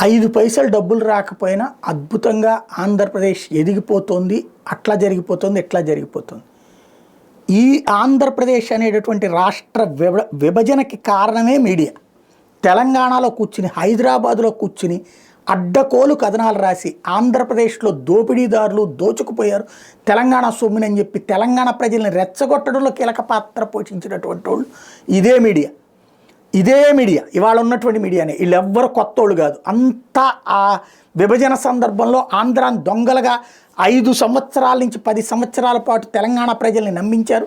5 పైసలు డబ్బులు రాకపోయినా అద్భుతంగా ఆంధ్రప్రదేశ్ ఎదిగిపోతుంది. అట్లా జరిగిపోతుంది, ఇట్లా జరిగిపోతుంది. ఈ ఆంధ్రప్రదేశ్ అనేటటువంటి రాష్ట్ర విభజనకి కారణమే మీడియా. తెలంగాణలో కూర్చుని, హైదరాబాదులో కూర్చుని అడ్డకోలు కథనాలు రాసి ఆంధ్రప్రదేశ్లో దోపిడీదారులు దోచుకుపోయారు, తెలంగాణ సొమ్మునని చెప్పి తెలంగాణ ప్రజల్ని రెచ్చగొట్టడంలో కీలక పాత్ర పోషించినటువంటి వాళ్ళు ఇదే మీడియా. ఇవాళ ఉన్నటువంటి మీడియానే. వీళ్ళెవ్వరు కొత్త వాళ్ళు కాదు. అంతా ఆ విభజన సందర్భంలో ఆంధ్రాని దొంగలుగా 5 సంవత్సరాల నుంచి 10 సంవత్సరాల పాటు తెలంగాణ ప్రజల్ని నమ్మించారు.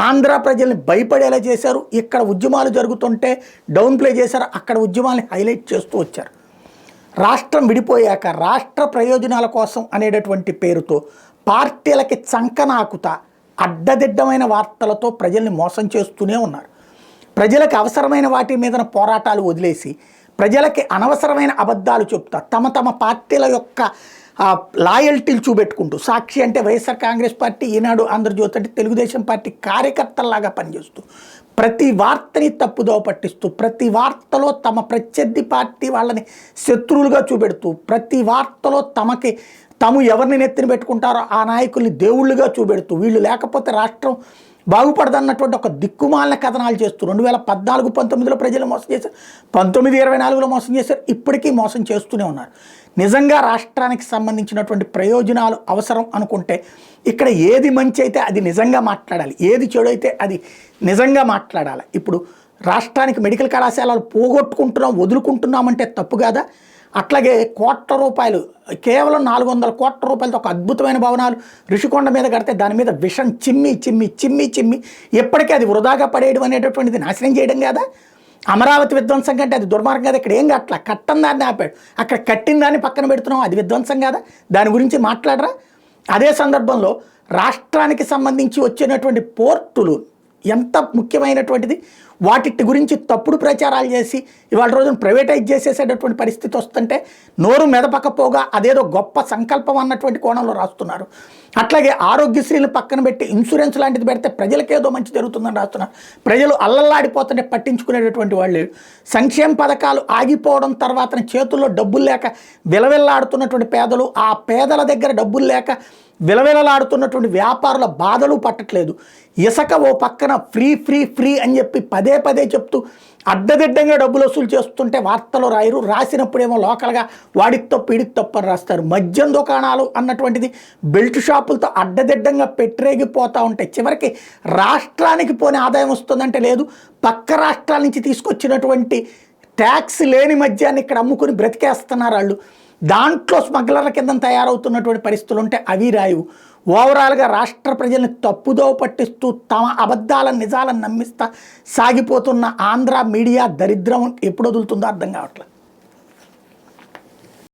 ఆంధ్ర ప్రజల్ని భయపడేలా చేశారు. ఇక్కడ ఉద్యమాలు జరుగుతుంటే డౌన్ ప్లే చేశారు, అక్కడ ఉద్యమాల్ని హైలైట్ చేస్తూ వచ్చారు. రాష్ట్రం విడిపోయాక రాష్ట్ర ప్రయోజనాల కోసం అనేటటువంటి పేరుతో పార్టీలకి చంకనాకుతా అడ్డదిడ్డమైన వార్తలతో ప్రజల్ని మోసం చేస్తూనే ఉన్నారు. ప్రజలకు అవసరమైన వాటి మీద పోరాటాలు వదిలేసి ప్రజలకి అనవసరమైన అబద్ధాలు చెప్తా తమ పార్టీల యొక్క లాయల్టీలు చూపెట్టుకుంటూ, సాక్షి అంటే వైఎస్ఆర్ కాంగ్రెస్ పార్టీ, ఈనాడు ఆంధ్రజ్యోతి అంటే తెలుగుదేశం పార్టీ కార్యకర్తల్లాగా పనిచేస్తూ ప్రతి వార్తని తప్పుదోవ పట్టిస్తూ, ప్రతి వార్తలో తమ ప్రత్యర్థి పార్టీ వాళ్ళని శత్రువులుగా చూపెడుతూ, ప్రతి వార్తలో తాము ఎవరిని నెత్తిన పెట్టుకుంటారో ఆ నాయకుల్ని దేవుళ్ళుగా చూపెడుతూ, వీళ్ళు లేకపోతే రాష్ట్రం బాగుపడదన్నటువంటి ఒక దిక్కుమాలిన కథనాలు చేస్తూ 2014-19లో ప్రజలు మోసం చేశారు, 19-24లో మోసం చేశారు, ఇప్పటికీ మోసం చేస్తూనే ఉన్నారు. నిజంగా రాష్ట్రానికి సంబంధించినటువంటి ప్రయోజనాలు అవసరం అనుకుంటే ఇక్కడ ఏది మంచి అయితే అది నిజంగా మాట్లాడాలి, ఏది చెడు అయితే అది నిజంగా మాట్లాడాలి. ఇప్పుడు రాష్ట్రానికి మెడికల్ కళాశాలలు పోగొట్టుకుంటున్నాం, వదులుకుంటున్నామంటే తప్పు కాదా? అట్లాగే కోట్ల రూపాయలు, కేవలం 400 కోట్ల రూపాయలతో ఒక అద్భుతమైన భవనాలు ఋషికొండ మీద కడితే దాని మీద విషం చిమ్మి ఎప్పటికీ అది వృధాగా పడేయడం అనేటటువంటిది నాశనం చేయడం కాదా? అమరావతి విధ్వంసం కంటే అది దుర్మార్గం కదా. ఇక్కడ ఏం కట్టలా, కట్టని దాన్ని ఆపాడు, అక్కడ కట్టిన దాన్ని పక్కన పెడుతున్నాం, అది విధ్వంసం కాదా? దాని గురించి మాట్లాడరా? అదే సందర్భంలో రాష్ట్రానికి సంబంధించి వచ్చినటువంటి పోర్టులు ఎంత ముఖ్యమైనటువంటిది, వాటి గురించి తప్పుడు ప్రచారాలు చేసి ఇవాళ రోజున ప్రైవేటైజ్ చేసేసేటటువంటి పరిస్థితి వస్తుంటే నోరు మెదపకపోగా అదేదో గొప్ప సంకల్పం అన్నటువంటి కోణంలో రాస్తున్నారు. అట్లాగే ఆరోగ్యశ్రీని పక్కన పెట్టి ఇన్సూరెన్స్ లాంటిది పెడితే ప్రజలకేదో మంచి జరుగుతుందని రాస్తున్నారు. ప్రజలు అల్లల్లాడిపోతుంటే పట్టించుకునేటటువంటి వాళ్ళు, సంక్షేమ పథకాలు ఆగిపోవడం తర్వాత చేతుల్లో డబ్బులు లేక విలవిల్లాడుతున్నటువంటి పేదలు, ఆ పేదల దగ్గర డబ్బులు లేక విలవిలలాడుతున్నటువంటి వ్యాపారుల బాధలు పట్టట్లేదు. ఇసుక ఓ పక్కన ఫ్రీ అని చెప్పి పదే చెప్తూ అడ్డదిడ్డంగా డబ్బులు వసూలు చేస్తుంటే వార్తలు రాయరు, రాసినప్పుడేమో లోకల్గా వాడికి తప్పు వీడికి తప్పు అని రాస్తారు. మద్యం దుకాణాలు అన్నటువంటిది బెల్ట్ షాపులతో అడ్డదిడ్డంగా పెట్టరేగిపోతూ ఉంటాయి. చివరికి రాష్ట్రానికి పోని ఆదాయం వస్తుందంటే లేదు, పక్క రాష్ట్రాల నుంచి తీసుకొచ్చినటువంటి ట్యాక్స్ లేని మద్యాన్ని ఇక్కడ అమ్ముకుని బ్రతికేస్తున్నారు వాళ్ళు. దాంట్లో స్మగ్లర్ల కింద తయారవుతున్నటువంటి పరిస్థితులు ఉంటే అవి రాయవు. ఓవరాల్గా రాష్ట్ర ప్రజల్ని తప్పుదోవ పట్టిస్తూ తమ అబద్ధాలను నిజాలను నమ్మిస్తా సాగిపోతున్న ఆంధ్ర మీడియా దరిద్రం ఎప్పుడు వదులుతుందో అర్థం కావట్లేదు.